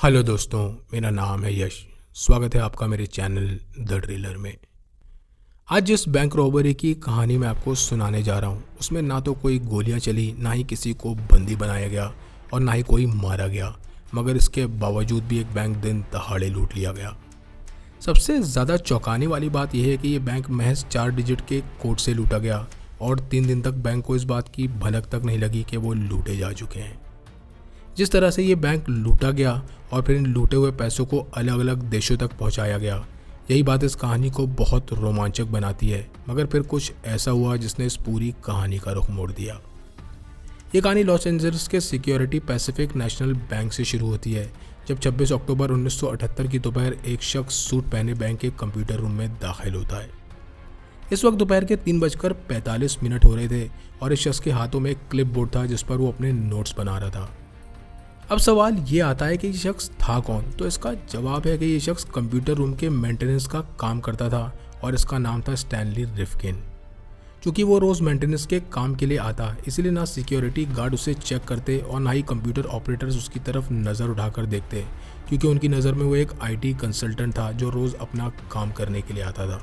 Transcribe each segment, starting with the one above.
Hello दोस्तों, मेरा नाम है यश। स्वागत है आपका मेरे चैनल द ड्रिलर में। आज जिस बैंक रॉबरी की कहानी मैं आपको सुनाने जा रहा हूँ उसमें ना तो कोई गोलियाँ चली, ना ही किसी को बंदी बनाया गया और ना ही कोई मारा गया, मगर इसके बावजूद भी एक बैंक दिन दहाड़े लूट लिया गया। सबसे ज़्यादा चौंकाने वाली बात यह है कि ये बैंक महज 4 डिजिट के कोड से लूटा गया और 3 दिन तक बैंक को इस बात की भनक तक नहीं लगी कि वो लूटे जा चुके हैं। जिस तरह से ये बैंक लूटा गया और फिर इन लूटे हुए पैसों को अलग अलग देशों तक पहुंचाया गया, यही बात इस कहानी को बहुत रोमांचक बनाती है। मगर फिर कुछ ऐसा हुआ जिसने इस पूरी कहानी का रुख मोड़ दिया। ये कहानी लॉस एंजल्स के सिक्योरिटी पैसिफिक नेशनल बैंक से शुरू होती है, जब 26 अक्टूबर 1978 की दोपहर एक शख्स सूट पहने बैंक के कंप्यूटर रूम में दाखिल होता है। इस वक्त दोपहर के 3:45 हो रहे थे और इस शख्स के हाथों में एक क्लिप बोर्ड था जिस पर वो अपने नोट्स बना रहा था। अब सवाल ये आता है कि ये शख्स था कौन? तो इसका जवाब है कि ये शख्स कंप्यूटर रूम के मेंटेनेंस का काम करता था और इसका नाम था स्टैनली रिफकिन। क्योंकि वो रोज़ मेंटेनेंस के काम के लिए आता, इसलिए ना सिक्योरिटी गार्ड उसे चेक करते और ना ही कंप्यूटर ऑपरेटर्स उसकी तरफ नज़र उठाकर देखते, क्योंकि उनकी नज़र में वो एक IT कंसल्टेंट था जो रोज़ अपना काम करने के लिए आता था।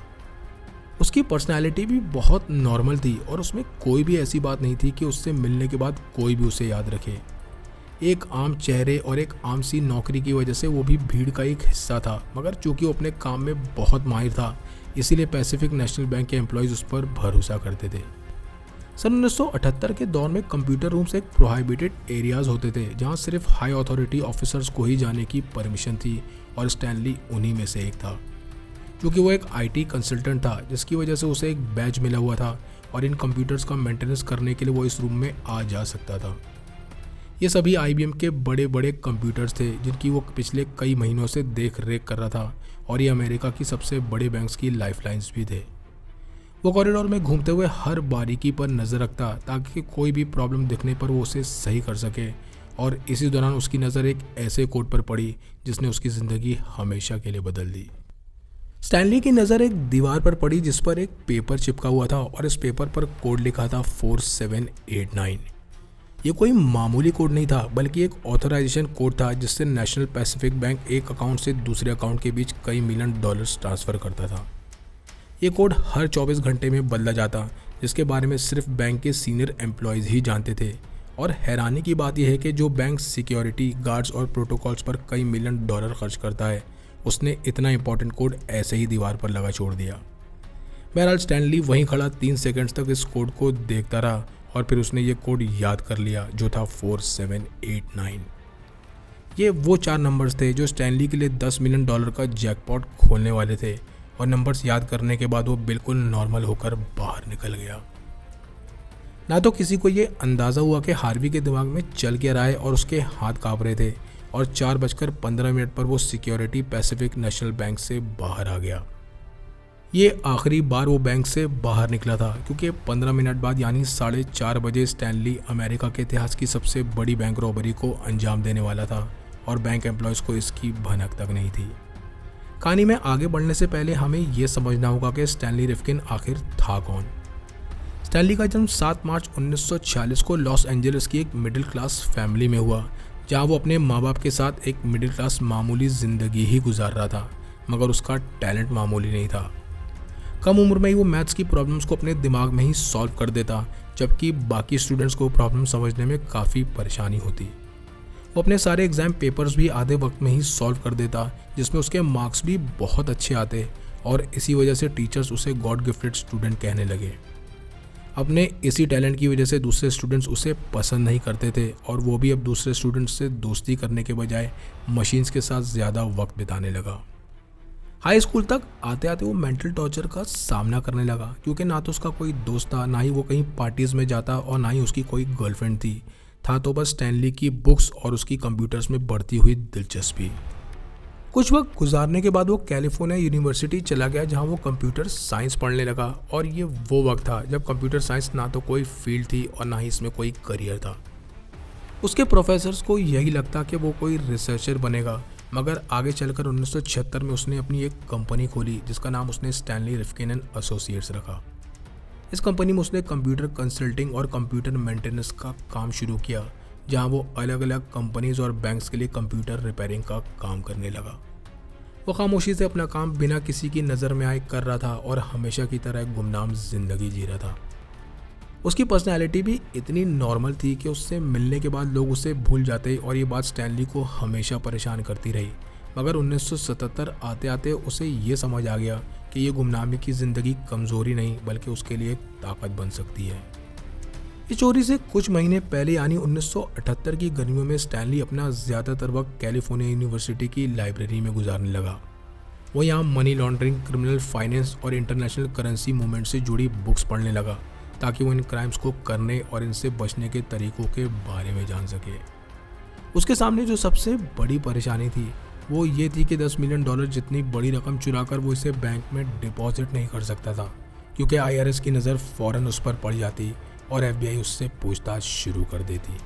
उसकी पर्सनैलिटी भी बहुत नॉर्मल थी और उसमें कोई भी ऐसी बात नहीं थी कि उससे मिलने के बाद कोई भी उसे याद रखे। एक आम चेहरे और एक आम सी नौकरी की वजह से वो भी भीड़ का एक हिस्सा था, मगर चूंकि वो अपने काम में बहुत माहिर था, इसीलिए पैसिफिक नेशनल बैंक के एम्प्लॉयज़ उस पर भरोसा करते थे। सन 1978 के दौर में कंप्यूटर रूम्स एक प्रोहिबिटेड एरियाज़ होते थे जहां सिर्फ हाई अथॉरिटी ऑफिसर्स को ही जाने की परमिशन थी और स्टैनली उन्हीं में से एक था। क्योंकि वो एक IT कंसल्टेंट था, जिसकी वजह से उसे एक बैच मिला हुआ था और इन कंप्यूटर्स का मेंटेनेंस करने के लिए वो इस रूम में आ जा सकता था। ये सभी IBM के बड़े बड़े कंप्यूटर्स थे जिनकी वो पिछले कई महीनों से देख रेख कर रहा था, और ये अमेरिका की सबसे बड़े बैंक्स की लाइफलाइंस भी थे। वो कॉरिडोर में घूमते हुए हर बारीकी पर नज़र रखता ताकि कोई भी प्रॉब्लम दिखने पर वो उसे सही कर सके, और इसी दौरान उसकी नज़र एक ऐसे कोड पर पड़ी जिसने उसकी ज़िंदगी हमेशा के लिए बदल दी। स्टैनली की नज़र एक दीवार पर पड़ी जिस पर एक पेपर चिपका हुआ था और इस पेपर पर कोड लिखा था 4789। ये कोई मामूली कोड नहीं था, बल्कि एक ऑथराइजेशन कोड था जिससे नेशनल पैसिफिक बैंक एक अकाउंट से दूसरे अकाउंट के बीच कई मिलियन डॉलर्स ट्रांसफ़र करता था। ये कोड हर 24 घंटे में बदला जाता, जिसके बारे में सिर्फ बैंक के सीनियर एम्प्लॉयज़ ही जानते थे। और हैरानी की बात यह है कि जो बैंक सिक्योरिटी गार्ड्स और प्रोटोकॉल्स पर कई मिलियन डॉलर खर्च करता है, उसने इतना इंपॉर्टेंट कोड ऐसे ही दीवार पर लगा छोड़ दिया। बहरहाल स्टैनली वहीं खड़ा 3 सेकंड्स तक इस कोड को देखता रहा और फिर उसने ये कोड याद कर लिया जो था 4789। ये वो 4 नंबर्स थे जो स्टैनली के लिए $10 मिलियन का जैकपॉट खोलने वाले थे, और नंबर्स याद करने के बाद वो बिल्कुल नॉर्मल होकर बाहर निकल गया। ना तो किसी को ये अंदाज़ा हुआ कि हार्वी के दिमाग में चल क्या रहा है, और उसके हाथ काँप रहे थे, और 4:15 पर वो सिक्योरिटी पैसिफिक नेशनल बैंक से बाहर आ गया। ये आखिरी बार वो बैंक से बाहर निकला था, क्योंकि 15 मिनट बाद यानी 4:30 बजे स्टैनली अमेरिका के इतिहास की सबसे बड़ी बैंक रॉबरी को अंजाम देने वाला था, और बैंक एम्प्लॉयज़ को इसकी भनक तक नहीं थी। कहानी में आगे बढ़ने से पहले हमें ये समझना होगा कि स्टैनली रिफकिन आखिर था कौन। स्टैनली का जन्म 7 मार्च 1946 को लॉस एंजलिस की एक मिडिल क्लास फैमिली में हुआ, जहाँ वो अपने माँ बाप के साथ एक मिडिल क्लास मामूली ज़िंदगी ही गुजार रहा था, मगर उसका टैलेंट मामूली नहीं था। कम उम्र में ही वो मैथ्स की प्रॉब्लम्स को अपने दिमाग में ही सॉल्व कर देता, जबकि बाकी स्टूडेंट्स को प्रॉब्लम समझने में काफ़ी परेशानी होती। वो अपने सारे एग्ज़ाम पेपर्स भी आधे वक्त में ही सॉल्व कर देता, जिसमें उसके मार्क्स भी बहुत अच्छे आते, और इसी वजह से टीचर्स उसे गॉड गिफ्टेड स्टूडेंट कहने लगे। अपने इसी टैलेंट की वजह से दूसरे स्टूडेंट्स उसे पसंद नहीं करते थे, और वो भी अब दूसरे स्टूडेंट्स से दोस्ती करने के बजाय मशीन्स के साथ ज़्यादा वक्त बिताने लगा। हाई स्कूल तक आते आते वो मेंटल टॉर्चर का सामना करने लगा, क्योंकि ना तो उसका कोई दोस्त था, ना ही वो कहीं पार्टीज़ में जाता, और ना ही उसकी कोई गर्लफ्रेंड थी। था तो बस स्टैनली की बुक्स और उसकी कंप्यूटर्स में बढ़ती हुई दिलचस्पी। कुछ वक्त गुजारने के बाद वो कैलिफोर्निया यूनिवर्सिटी चला गया, जहाँ वो कंप्यूटर साइंस पढ़ने लगा, और ये वो वक्त था जब कंप्यूटर साइंस ना तो कोई फील्ड थी और ना ही इसमें कोई करियर था। उसके प्रोफेसर्स को यही लगता कि वो कोई रिसर्चर बनेगा, मगर आगे चलकर 1976 में उसने अपनी एक कंपनी खोली जिसका नाम उसने स्टैनली रिफकिन एंड एसोसिएट्स रखा। इस कंपनी में उसने कंप्यूटर कंसल्टिंग और कंप्यूटर मेंटेनेंस का काम शुरू किया, जहां वो अलग अलग कंपनीज और बैंक्स के लिए कंप्यूटर रिपेयरिंग का काम करने लगा। वो खामोशी से अपना काम बिना किसी की नज़र में आए कर रहा था और हमेशा की तरह एक गुमनाम जिंदगी जी रहा था। उसकी पर्सनैलिटी भी इतनी नॉर्मल थी कि उससे मिलने के बाद लोग उसे भूल जाते और ये बात स्टैनली को हमेशा परेशान करती रही। मगर 1977 आते आते उसे ये समझ आ गया कि ये गुमनामी की ज़िंदगी कमज़ोरी नहीं बल्कि उसके लिए एक ताकत बन सकती है। इस चोरी से कुछ महीने पहले यानी 1978 की गर्मियों में स्टैनली अपना ज़्यादातर वक्त कैलिफोर्निया यूनिवर्सिटी की लाइब्रेरी में गुजारने लगा। वो यहाँ मनी लॉन्ड्रिंग, क्रिमिनल फाइनेंस और इंटरनेशनल करेंसी मूवमेंट से जुड़ी बुक्स पढ़ने लगा ताकि वो इन क्राइम्स को करने और इनसे बचने के तरीकों के बारे में जान सके। उसके सामने जो सबसे बड़ी परेशानी थी वो ये थी कि $10 मिलियन जितनी बड़ी रकम चुराकर वो इसे बैंक में डिपॉजिट नहीं कर सकता था, क्योंकि IRS की नज़र फ़ौरन उस पर पड़ जाती और FBI उससे पूछताछ शुरू कर देती।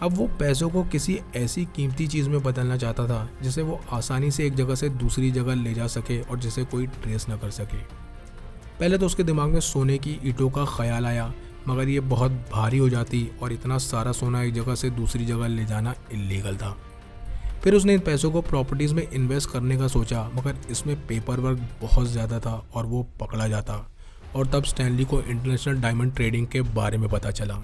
अब वो पैसों को किसी ऐसी कीमती चीज़ में बदलना चाहता था जिसे वो आसानी से एक जगह से दूसरी जगह ले जा सके और जिसे कोई ट्रेस न कर सके। पहले तो उसके दिमाग में सोने की ईंटों का ख्याल आया, मगर ये बहुत भारी हो जाती और इतना सारा सोना एक जगह से दूसरी जगह ले जाना इल्लीगल था। फिर उसने इन पैसों को प्रॉपर्टीज़ में इन्वेस्ट करने का सोचा, मगर इसमें पेपर वर्क बहुत ज़्यादा था और वो पकड़ा जाता। और तब स्टैनली को इंटरनेशनल डायमंड ट्रेडिंग के बारे में पता चला।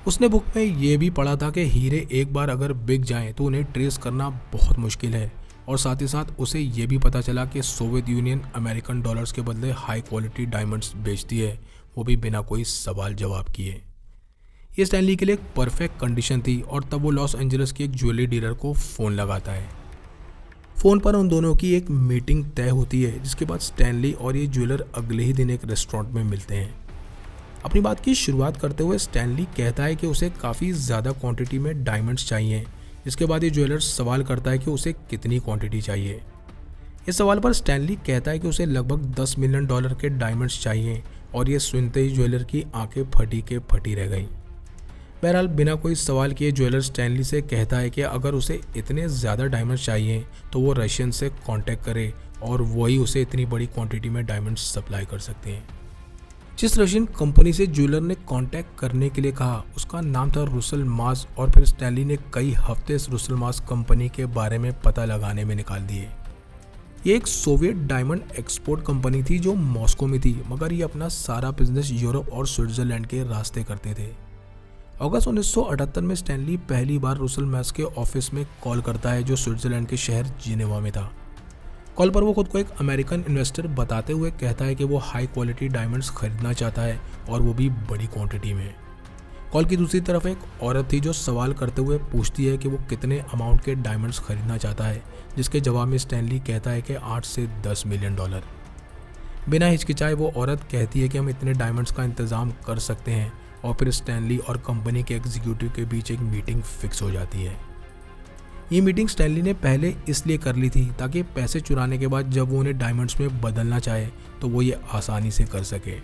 उसने बुक में ये भी पढ़ा था कि हीरे एक बार अगर बिक जाएं तो उन्हें ट्रेस करना बहुत मुश्किल है, और साथ ही साथ उसे ये भी पता चला कि सोवियत यूनियन अमेरिकन डॉलर्स के बदले हाई क्वालिटी डायमंड्स बेचती है, वो भी बिना कोई सवाल जवाब किए। ये स्टैनली के लिए एक परफेक्ट कंडीशन थी और तब वो लॉस एंजलिस की एक ज्वेलरी डीलर को फ़ोन लगाता है। फ़ोन पर उन दोनों की एक मीटिंग तय होती है, जिसके बाद स्टैनली और ये ज्वेलर अगले ही दिन एक रेस्टोरेंट में मिलते हैं। अपनी बात की शुरुआत करते हुए स्टैनली कहता है कि उसे काफ़ी ज़्यादा क्वांटिटी में डायमंड्स चाहिए, जिसके बाद ये ज्वेलर सवाल करता है कि उसे कितनी क्वांटिटी चाहिए। इस सवाल पर स्टैनली कहता है कि उसे लगभग $10 मिलियन के डायमंड्स चाहिए, और ये सुनते ही ज्वेलर की आंखें फटी के फटी रह गईं। बहरहाल बिना कोई सवाल किए ज्वेलर स्टैनली से कहता है कि अगर उसे इतने ज़्यादा डायमंड्स चाहिए तो वो रशियन से कांटेक्ट करे और वही उसे इतनी बड़ी क्वांटिटी में डायमंड्स सप्लाई कर सकते हैं। जिस रशियन कंपनी से ज्वेलर ने कांटेक्ट करने के लिए कहा उसका नाम था रुसेल मास, और फिर स्टैनली ने कई हफ्ते इस रुसेल मास कंपनी के बारे में पता लगाने में निकाल दिए। ये एक सोवियत डायमंड एक्सपोर्ट कंपनी थी जो मॉस्को में थी, मगर ये अपना सारा बिजनेस यूरोप और स्विट्जरलैंड के रास्ते करते थे। अगस्त 1978 में स्टैनली पहली बार रुसेल मास के ऑफिस में कॉल करता है, जो स्विट्जरलैंड के शहर जिनेवा में था। कॉल पर वो खुद को एक अमेरिकन इन्वेस्टर बताते हुए कहता है कि वो हाई क्वालिटी डायमंड्स खरीदना चाहता है, और वो भी बड़ी क्वांटिटी में। कॉल की दूसरी तरफ एक औरत थी जो सवाल करते हुए पूछती है कि वो कितने अमाउंट के डायमंड्स खरीदना चाहता है, जिसके जवाब में स्टैनली कहता है कि $8 से $10 मिलियन। बिना हिचकिचाए वो औरत कहती है कि हम इतने डायमंड्स का इंतज़ाम कर सकते हैं, और फिर स्टैनली और कंपनी के एग्जीक्यूटिव के बीच एक मीटिंग फिक्स हो जाती है। ये मीटिंग स्टैनली ने पहले इसलिए कर ली थी ताकि पैसे चुराने के बाद जब वो उन्हें डायमंड्स में बदलना चाहे तो वो ये आसानी से कर सके।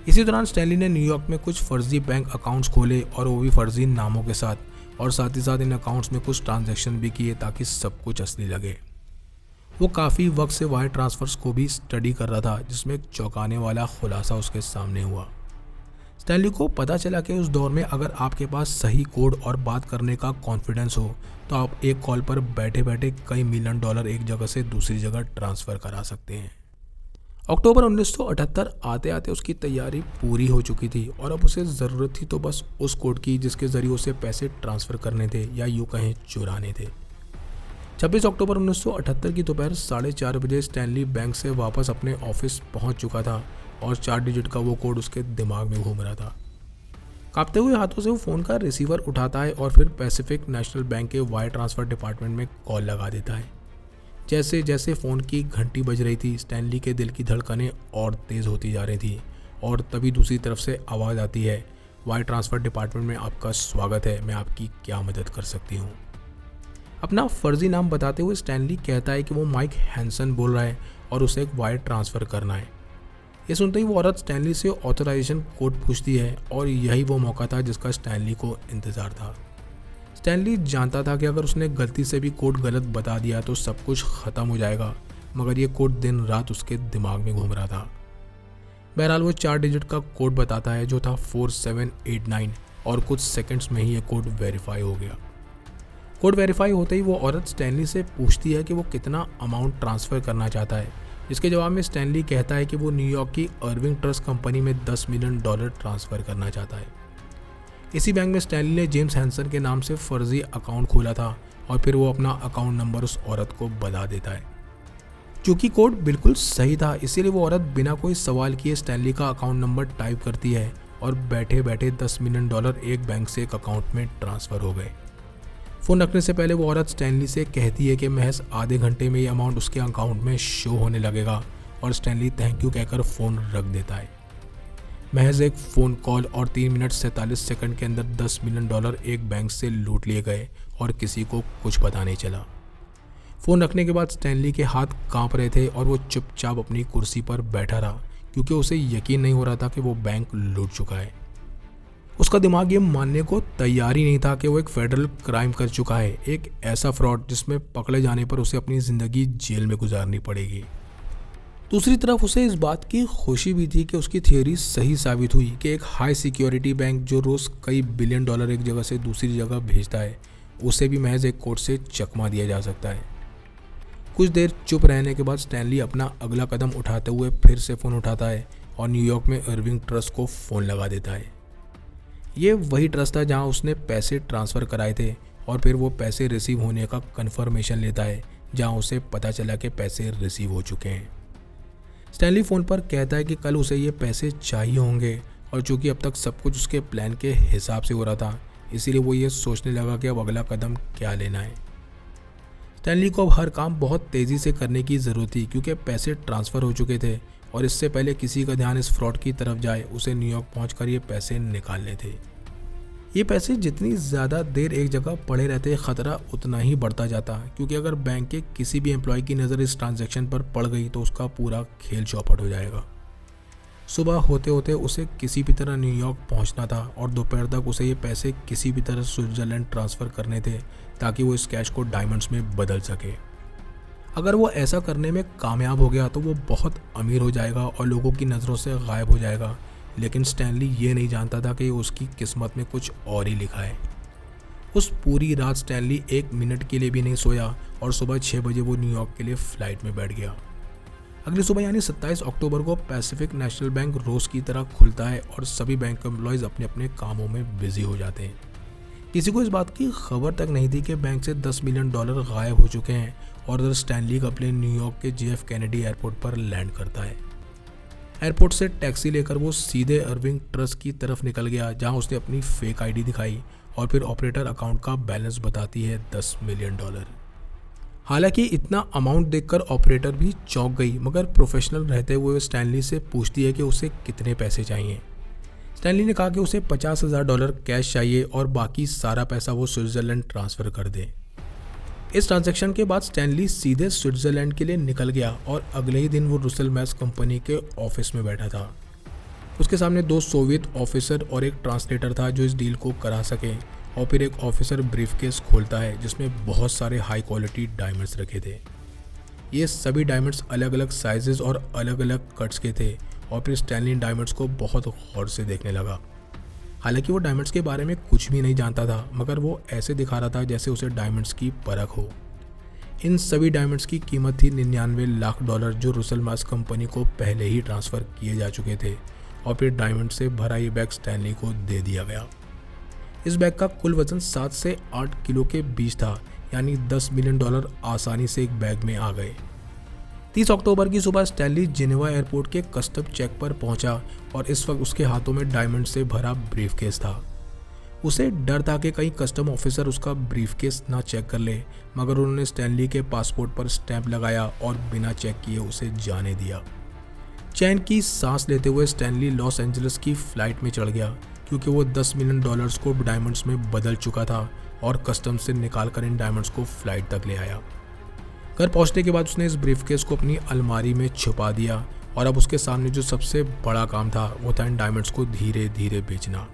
इसी दौरान स्टैनली ने न्यूयॉर्क में कुछ फर्जी बैंक अकाउंट्स खोले, और वो भी फर्जी नामों के साथ, और साथ ही साथ इन अकाउंट्स में कुछ ट्रांजैक्शन भी किए ताकि सब कुछ असली लगे। वो काफ़ी वक्त से वायर ट्रांसफर्स को भी स्टडी कर रहा था, जिसमें एक चौंकाने वाला खुलासा उसके सामने हुआ। स्टैनली को पता चला कि उस दौर में अगर आपके पास सही कोड और बात करने का कॉन्फिडेंस हो तो आप एक कॉल पर बैठे बैठे कई $मिलियन एक जगह से दूसरी जगह ट्रांसफ़र करा सकते हैं। अक्टूबर 1978 आते आते उसकी तैयारी पूरी हो चुकी थी, और अब उसे ज़रूरत थी तो बस उस कोड की जिसके ज़रिए उसे पैसे ट्रांसफ़र करने थे, या यूँ कहें चुराने थे। 26 अक्टूबर 1978 की दोपहर 4:30 बजे स्टैनली बैंक से वापस अपने ऑफिस पहुंच चुका था, और 4 डिजिट का वो कोड उसके दिमाग में घूम रहा था। कांपते हुए हाथों से वो फ़ोन का रिसीवर उठाता है और फिर पैसिफिक नेशनल बैंक के वायर ट्रांसफ़र डिपार्टमेंट में कॉल लगा देता है। जैसे जैसे फ़ोन की घंटी बज रही थी, स्टैनली के दिल की धड़कनें और तेज़ होती जा रही थी, और तभी दूसरी तरफ से आवाज़ आती है, वायर ट्रांसफ़र डिपार्टमेंट में आपका स्वागत है, मैं आपकी क्या मदद कर सकती हूँ। अपना फर्जी नाम बताते हुए स्टैनली कहता है कि वो माइक हैंसन बोल रहा है और उसे एक वायर ट्रांसफ़र करना है। ये सुनते ही वो औरत स्टैनली से ऑथराइजेशन कोड पूछती है, और यही वो मौका था जिसका स्टैनली को इंतज़ार था। स्टैनली जानता था कि अगर उसने गलती से भी कोड गलत बता दिया तो सब कुछ ख़त्म हो जाएगा, मगर ये कोड दिन रात उसके दिमाग में घूम रहा था। बहरहाल वो 4 डिजिट का कोड बताता है, जो था 4789, और कुछ सेकंड्स में ही ये कोड वेरीफाई हो गया। कोड वेरीफाई होते ही वो औरत स्टैनली से पूछती है कि वो कितना अमाउंट ट्रांसफ़र करना चाहता है। इसके जवाब में स्टैनली कहता है कि वो न्यूयॉर्क की अर्विंग ट्रस्ट कंपनी में $10 मिलियन ट्रांसफ़र करना चाहता है। इसी बैंक में स्टैनली ने जेम्स हैंसन के नाम से फर्जी अकाउंट खोला था और फिर वो अपना अकाउंट नंबर उस औरत को बता देता है। चूँकि कोड बिल्कुल सही था, इसीलिए वो औरत बिना कोई सवाल किए स्टैनली का अकाउंट नंबर टाइप करती है और बैठे बैठे $10 मिलियन एक बैंक से एक अकाउंट में ट्रांसफ़र हो गए। फ़ोन रखने से पहले वो औरत स्टैनली से कहती है कि महज आधे घंटे में ये अमाउंट उसके अकाउंट में शो होने लगेगा और स्टैनली थैंक यू कहकर फ़ोन रख देता है। महज एक फ़ोन कॉल और 3 मिनट 47 सेकंड के अंदर $10 मिलियन एक बैंक से लूट लिए गए और किसी को कुछ पता नहीं चला। फ़ोन रखने के बाद स्टैनली के हाथ कांप रहे थे और वो चुपचाप अपनी कुर्सी पर बैठा रहा क्योंकि उसे यकीन नहीं हो रहा था कि वो बैंक लूट चुका है। उसका दिमाग ये मानने को तैयार ही नहीं था कि वो एक फेडरल क्राइम कर चुका है, एक ऐसा फ्रॉड जिसमें पकड़े जाने पर उसे अपनी ज़िंदगी जेल में गुजारनी पड़ेगी। दूसरी तरफ उसे इस बात की खुशी भी थी कि उसकी थियोरी सही साबित हुई कि एक हाई सिक्योरिटी बैंक जो रोज़ कई $बिलियन एक जगह से दूसरी जगह भेजता है, उसे भी महज एक कोड से चकमा दिया जा सकता है। कुछ देर चुप रहने के बाद स्टैनली अपना अगला कदम उठाते हुए फिर से फ़ोन उठाता है और न्यूयॉर्क में अर्विंग ट्रस्ट को फ़ोन लगा देता है। ये वही ट्रस्ट था जहां उसने पैसे ट्रांसफ़र कराए थे और फिर वो पैसे रिसीव होने का कन्फर्मेशन लेता है जहां उसे पता चला कि पैसे रिसीव हो चुके हैं। स्टैनली फ़ोन पर कहता है कि कल उसे ये पैसे चाहिए होंगे और चूँकि अब तक सब कुछ उसके प्लान के हिसाब से हो रहा था, इसीलिए वो ये सोचने लगा कि अब अगला कदम क्या लेना है। स्टैनली को अब हर काम बहुत तेज़ी से करने की ज़रूरत थी क्योंकि पैसे ट्रांसफ़र हो चुके थे और इससे पहले किसी का ध्यान इस फ्रॉड की तरफ जाए उसे न्यूयॉर्क पहुंचकर ये पैसे निकालने थे। ये पैसे जितनी ज़्यादा देर एक जगह पड़े रहते खतरा उतना ही बढ़ता जाता क्योंकि अगर बैंक के किसी भी एम्प्लॉय की नज़र इस ट्रांजैक्शन पर पड़ गई तो उसका पूरा खेल चौपट हो जाएगा। सुबह होते होते उसे किसी भी तरह न्यूयॉर्क पहुंचना था और दोपहर तक उसे ये पैसे किसी भी तरह स्विट्ज़रलैंड ट्रांसफ़र करने थे ताकि वो इस कैश को डायमंड्स में बदल सके। अगर वो ऐसा करने में कामयाब हो गया तो वो बहुत अमीर हो जाएगा और लोगों की नज़रों से गायब हो जाएगा, लेकिन स्टैनली ये नहीं जानता था कि उसकी किस्मत में कुछ और ही लिखा है। उस पूरी रात स्टैनली 1 मिनट के लिए भी नहीं सोया और सुबह 6 बजे वो न्यूयॉर्क के लिए फ़्लाइट में बैठ गया। अगली सुबह यानी 27 अक्टूबर को पैसिफिक नेशनल बैंक रोज़ की तरह खुलता है और सभी बैंक एम्प्लॉयज़ अपने अपने कामों में बिजी हो जाते हैं। किसी को इस बात की खबर तक नहीं थी कि बैंक से $10 मिलियन गायब हो चुके हैं और उधर स्टैनली का प्लेन न्यूयॉर्क के JF कैनेडी एयरपोर्ट पर लैंड करता है। एयरपोर्ट से टैक्सी लेकर वो सीधे अर्विंग ट्रस्ट की तरफ निकल गया जहां उसने अपनी फेक आईडी दिखाई और फिर ऑपरेटर अकाउंट का बैलेंस बताती है $10 मिलियन। हालांकि इतना अमाउंट देखकर ऑपरेटर भी चौंक गई, मगर प्रोफेशनल रहते हुए स्टैनली से पूछती है कि उसे कितने पैसे चाहिए। स्टैनली ने कहा कि उसे $50,000 कैश चाहिए और बाकी सारा पैसा वो स्विट्ज़रलैंड ट्रांसफ़र कर दे। इस ट्रांजैक्शन के बाद स्टैनली सीधे स्विट्ज़रलैंड के लिए निकल गया और अगले ही दिन वो रुसेल मैक्स कंपनी के ऑफिस में बैठा था। उसके सामने 2 सोवियत ऑफिसर और एक ट्रांसलेटर था जो इस डील को करा सके और फिर एक ऑफिसर ब्रीफकेस खोलता है जिसमें बहुत सारे हाई क्वालिटी डायमंड्स रखे थे। ये सभी डायमंड्स अलग अलग साइजेस और अलग अलग कट्स के थे और फिर स्टैनली डायमंड्स को बहुत गौर से देखने लगा। हालांकि वो डायमंड्स के बारे में कुछ भी नहीं जानता था, मगर वो ऐसे दिखा रहा था जैसे उसे डायमंड्स की परख हो। इन सभी डायमंड्स की कीमत थी $99 लाख जो रुसेल मैक्स कंपनी को पहले ही ट्रांसफ़र किए जा चुके थे और फिर डायमंड से भरा ये बैग स्टैनली को दे दिया गया। इस बैग का कुल वजन 7 से 8 किलो के बीच था, यानी $10 मिलियन आसानी से एक बैग में आ गए। 30 अक्टूबर की सुबह स्टैनली जिनेवा एयरपोर्ट के कस्टम चेक पर पहुंचा और इस वक्त उसके हाथों में डायमंड से भरा ब्रीफकेस था। उसे डर था कि कहीं कस्टम ऑफिसर उसका ब्रीफकेस ना चेक कर ले, मगर उन्होंने स्टैनली के पासपोर्ट पर स्टैंप लगाया और बिना चेक किए उसे जाने दिया। चैन की सांस लेते हुए स्टैनली लॉस एंजलिस की फ़्लाइट में चढ़ गया क्योंकि वो $10 मिलियन को डायमंड्स में बदल चुका था और कस्टम से निकाल कर इन डायमंड्स को फ़्लाइट तक ले आया। घर पहुंचने के बाद उसने इस ब्रीफकेस को अपनी अलमारी में छुपा दिया और अब उसके सामने जो सबसे बड़ा काम था वो था इन डायमंड्स को धीरे धीरे बेचना।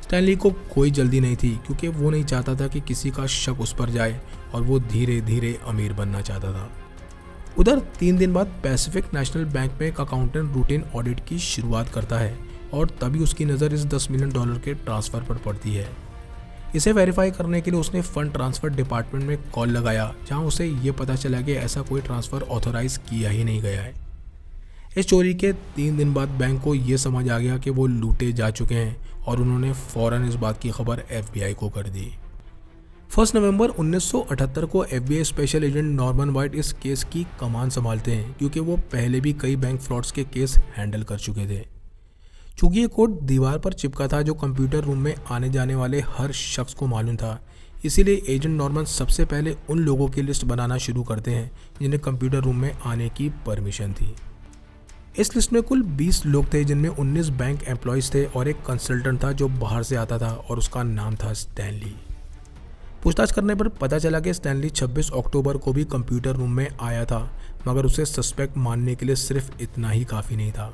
स्टैनली को कोई जल्दी नहीं थी क्योंकि वो नहीं चाहता था कि किसी का शक उस पर जाए और वो धीरे धीरे अमीर बनना चाहता था। उधर 3 दिन बाद पैसिफिक नेशनल बैंक में एक अकाउंटेंट रूटीन ऑडिट की शुरुआत करता है और तभी उसकी नज़र इस $10 मिलियन के ट्रांसफ़र पर पड़ती है। इसे वेरीफाई करने के लिए उसने फ़ंड ट्रांसफ़र डिपार्टमेंट में कॉल लगाया, जहां उसे ये पता चला कि ऐसा कोई ट्रांसफ़र ऑथोराइज़ किया ही नहीं गया है। इस चोरी के 3 दिन बाद बैंक को ये समझ आ गया कि वो लूटे जा चुके हैं और उन्होंने फ़ौरन इस बात की खबर FBI को कर दी। 1 नवंबर 1978 को FBI special agent Norman white इस केस की कमान संभालते हैं, क्योंकि वो पहले भी कई बैंक फ्रॉड्स के केस हैंडल कर चुके थे। चूँकि ये कोड दीवार पर चिपका था जो कंप्यूटर रूम में आने जाने वाले हर शख्स को मालूम था, इसीलिए एजेंट नॉर्मन सबसे पहले उन लोगों की लिस्ट बनाना शुरू करते हैं जिन्हें कंप्यूटर रूम में आने की परमिशन थी। इस लिस्ट में कुल 20 लोग थे, जिनमें 19 बैंक एम्प्लॉयज़ थे और एक कंसल्टेंट था जो बाहर से आता था और उसका नाम था स्टैनली। पूछताछ करने पर पता चला कि स्टैनली 26 अक्टूबर को भी कंप्यूटर रूम में आया था, मगर उसे सस्पेक्ट मानने के लिए सिर्फ इतना ही काफ़ी नहीं था।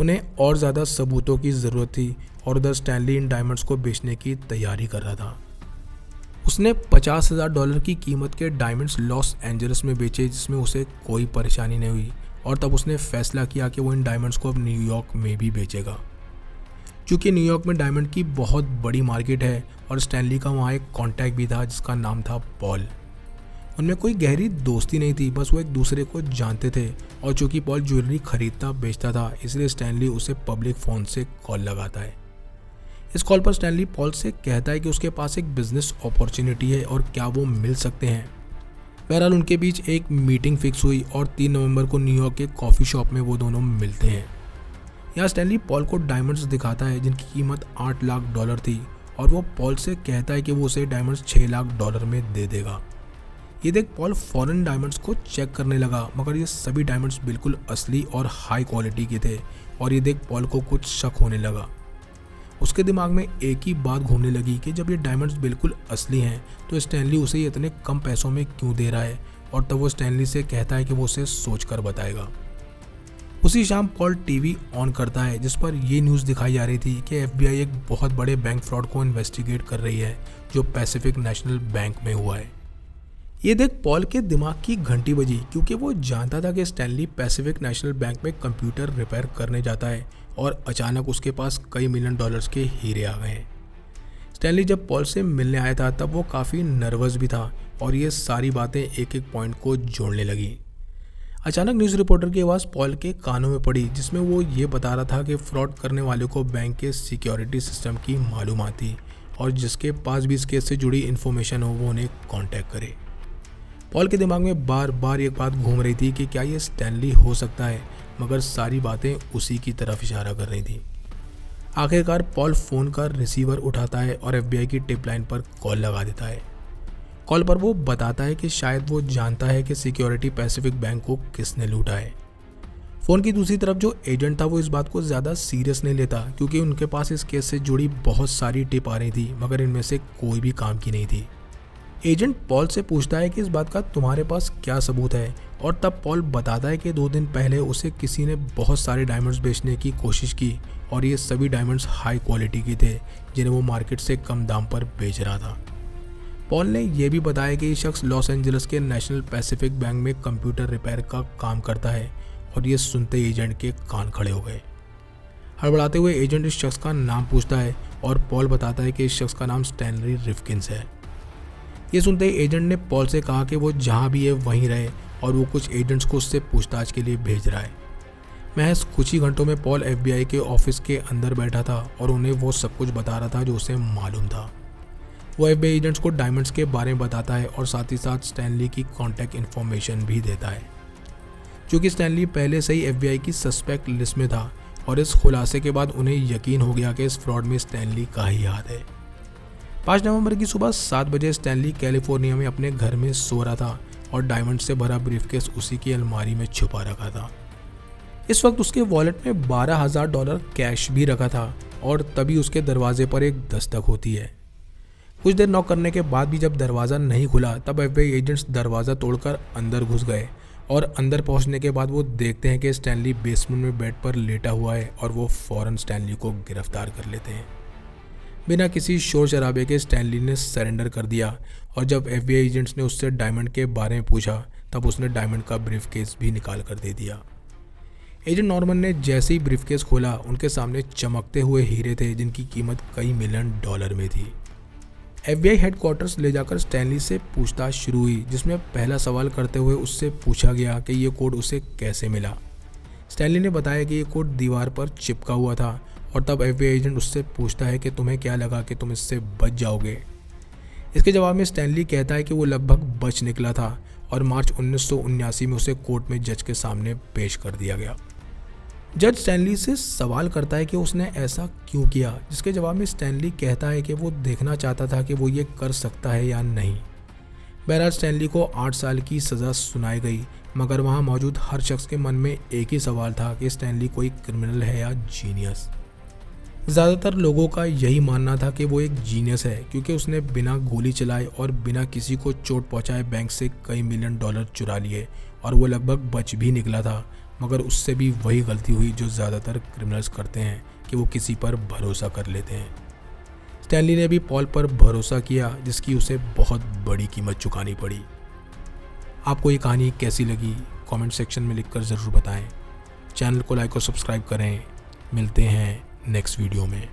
उन्हें और ज़्यादा सबूतों की ज़रूरत थी और उधर स्टैनली इन डायमंड्स को बेचने की तैयारी कर रहा था। उसने $50,000 की कीमत के डायमंड्स लॉस एंजलिस में बेचे, जिसमें उसे कोई परेशानी नहीं हुई, और तब उसने फैसला किया कि वो इन डायमंड्स को अब न्यूयॉर्क में भी बेचेगा। क्योंकि न्यूयॉर्क में डायमंड की बहुत बड़ी मार्केट है और स्टैनली का वहाँ एक कॉन्टैक्ट भी था जिसका नाम था पॉल। उनमें कोई गहरी दोस्ती नहीं थी, बस वो एक दूसरे को जानते थे, और चूँकि पॉल ज्वेलरी खरीदता बेचता था, इसलिए स्टैनली उसे पब्लिक फ़ोन से कॉल लगाता है। इस कॉल पर स्टैनली पॉल से कहता है कि उसके पास एक बिजनेस अपॉर्चुनिटी है और क्या वो मिल सकते हैं। बहरहाल उनके बीच एक मीटिंग फिक्स हुई और 3 नवंबर को न्यूयॉर्क के कॉफ़ी शॉप में वो दोनों मिलते हैं। यहाँ स्टैनली पॉल को डायमंड्स दिखाता है जिनकी कीमत $8 लाख थी, और वो पॉल से कहता है कि वो उसे डायमंड्स $6 लाख में दे देगा। ये देख पॉल फॉरेन डायमंड्स को चेक करने लगा, मगर ये सभी डायमंड्स बिल्कुल असली और हाई क्वालिटी के थे, और ये देख पॉल को कुछ शक होने लगा। उसके दिमाग में एक ही बात घूमने लगी कि जब ये डायमंड्स बिल्कुल असली हैं तो स्टैनली उसे ये इतने कम पैसों में क्यों दे रहा है, और तब वो स्टैनली से कहता है कि वो उसे सोच कर बताएगा। उसी शाम पॉल टीवी ऑन करता है, जिस पर ये न्यूज़ दिखाई जा रही थी कि FBI एक बहुत बड़े बैंक फ्रॉड को इन्वेस्टिगेट कर रही है जो पैसिफिक नेशनल बैंक में हुआ है। ये देख पॉल के दिमाग की घंटी बजी, क्योंकि वो जानता था कि स्टैनली पैसिफिक नेशनल बैंक में कंप्यूटर रिपेयर करने जाता है, और अचानक उसके पास कई $1 मिलियन के हीरे आ गए हैं। स्टैनली जब पॉल से मिलने आया था तब वो काफ़ी नर्वस भी था, और ये सारी बातें एक एक पॉइंट को जोड़ने लगी। अचानक न्यूज़ रिपोर्टर की आवाज़ पॉल के कानों में पड़ी, जिसमें वो ये बता रहा था कि फ्रॉड करने वाले को बैंक के सिक्योरिटी सिस्टम की मालूमात थी, और जिसके पास भी इस केस से जुड़ी इन्फॉर्मेशन हो वो उन्हें कॉन्टैक्ट करे। पॉल के दिमाग में बार बार एक बात घूम रही थी कि क्या ये स्टैनली हो सकता है, मगर सारी बातें उसी की तरफ इशारा कर रही थी। आखिरकार पॉल फ़ोन का रिसीवर उठाता है और FBI की टिप लाइन पर कॉल लगा देता है। कॉल पर वो बताता है कि शायद वो जानता है कि सिक्योरिटी पैसिफिक बैंक को किसने लूटा है। फ़ोन की दूसरी तरफ जो एजेंट था वो इस बात को ज़्यादा सीरियस नहीं लेता, क्योंकि उनके पास इस केस से जुड़ी बहुत सारी टिप आ रही थी, मगर इनमें से कोई भी काम की नहीं थी। एजेंट पॉल से पूछता है कि इस बात का तुम्हारे पास क्या सबूत है, और तब पॉल बताता है कि 2 दिन पहले उसे किसी ने बहुत सारे डायमंड्स बेचने की कोशिश की, और ये सभी डायमंड्स हाई क्वालिटी के थे जिन्हें वो मार्केट से कम दाम पर बेच रहा था। पॉल ने यह भी बताया कि ये शख्स लॉस एंजलिस के नेशनल पैसिफिक बैंक में कंप्यूटर रिपेयर का काम करता है, और ये सुनते ही एजेंट के कान खड़े हो गए। हड़बड़ाते हुए एजेंट इस शख्स का नाम पूछता है, और पॉल बताता है कि इस शख्स का नाम स्टैनली रिफकिंस है। ये सुनते ही एजेंट ने पॉल से कहा कि वो जहाँ भी है वहीं रहे, और वो कुछ एजेंट्स को उससे पूछताछ के लिए भेज रहा है। महज कुछ ही घंटों में पॉल FBI के ऑफिस के अंदर बैठा था और उन्हें वो सब कुछ बता रहा था जो उसे मालूम था। वो FBI एजेंट्स को डायमंड्स के बारे में बताता है और साथ ही साथ स्टैनली की कॉन्टैक्ट इन्फॉर्मेशन भी देता है। क्योंकि स्टैनली पहले से ही FBI की सस्पेक्ट लिस्ट में था, और इस खुलासे के बाद उन्हें यकीन हो गया कि इस फ्रॉड में स्टैनली का ही हाथ है। 5 नवंबर की सुबह 7 बजे स्टैनली कैलिफोर्निया में अपने घर में सो रहा था, और डायमंड से भरा ब्रीफकेस उसी की अलमारी में छुपा रखा था। इस वक्त उसके वॉलेट में $12,000 कैश भी रखा था, और तभी उसके दरवाजे पर एक दस्तक होती है। कुछ देर नॉक करने के बाद भी जब दरवाज़ा नहीं खुला, तब FBI एजेंट्स दरवाज़ा तोड़कर अंदर घुस गए, और अंदर पहुंचने के बाद वो देखते हैं कि स्टैनली बेसमेंट में बेड पर लेटा हुआ है, और वो फ़ौरन स्टैनली को गिरफ्तार कर लेते हैं। बिना किसी शोर शराबे के स्टैनली ने सरेंडर कर दिया, और जब FBI एजेंट्स ने उससे डायमंड के बारे में पूछा तब उसने डायमंड का ब्रीफकेस भी निकाल कर दे दिया। एजेंट नॉर्मन ने जैसे ही ब्रीफकेस खोला, उनके सामने चमकते हुए हीरे थे जिनकी कीमत कई मिलियन डॉलर में थी। FBI हेडक्वार्टर्स ले जाकर स्टैनली से पूछताछ शुरू हुई, जिसमें पहला सवाल करते हुए उससे पूछा गया कि ये कोड उसे कैसे मिला। स्टैनली ने बताया कि ये कोड दीवार पर चिपका हुआ था और तब FBI एजेंट उससे पूछता है कि तुम्हें क्या लगा कि तुम इससे बच जाओगे। इसके जवाब में स्टैनली कहता है कि वो लगभग बच निकला था और मार्च 1979 में उसे कोर्ट में जज के सामने पेश कर दिया गया। जज स्टैनली से सवाल करता है कि उसने ऐसा क्यों किया, जिसके जवाब में स्टैनली कहता है कि वो देखना चाहता था कि वो ये कर सकता है या नहीं। बहरहाल स्टैनली को 8 साल की सज़ा सुनाई गई, मगर वहाँ मौजूद हर शख्स के मन में एक ही सवाल था कि स्टैनली कोई क्रिमिनल है या जीनियस। ज़्यादातर लोगों का यही मानना था कि वो एक जीनियस है, क्योंकि उसने बिना गोली चलाए और बिना किसी को चोट पहुंचाए बैंक से कई मिलियन डॉलर चुरा लिए और वो लगभग बच भी निकला था। मगर उससे भी वही गलती हुई जो ज़्यादातर क्रिमिनल्स करते हैं कि वो किसी पर भरोसा कर लेते हैं। स्टैनली ने भी पॉल पर भरोसा किया, जिसकी उसे बहुत बड़ी कीमत चुकानी पड़ी। आपको ये कहानी कैसी लगी कमेंट सेक्शन में लिखकर ज़रूर बताएं। चैनल को लाइक और सब्सक्राइब करें। मिलते हैं नेक्स्ट वीडियो में।